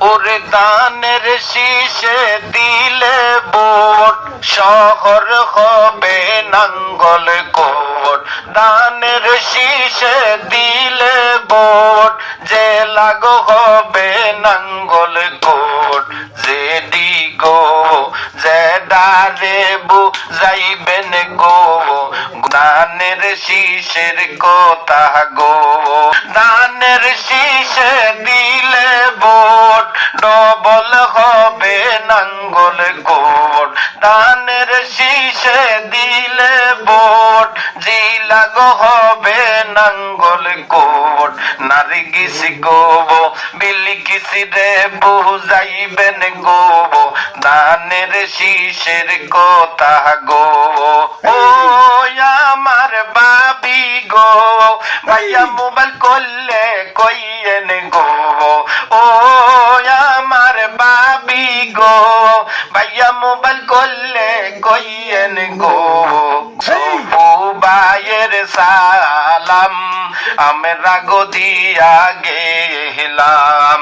ওরে দানের শীষে দিলে ভোট, শহর হবে নাঙ্গল কোট। দানের শীষে দিলে ভোট, জেলা গো হবে নাঙ্গল কোট। জেডি গো জেডারে বুঝাইবেন গো, দানের শীষের কথা গো। দানের শীষে দিলে ভোট, ডবল হবে নাঙ্গল কোট। দানের শীষে দিলে ভোট, জিলা গো হবে নাঙ্গল কোট। নারগিস গো বিলকিস রে বুঝাইবেন গো, দানের শীষের কথা গো। ও আমার বাবি গো, ভাইয়া মোবাইল করলে কইয়েন গো। ও আমার বাবি গো, ভাইয়া মোবাইল করলে কইয়েন গো। সবু ভাইয়ের সালাম আমরা গো দিয়া গেলাম।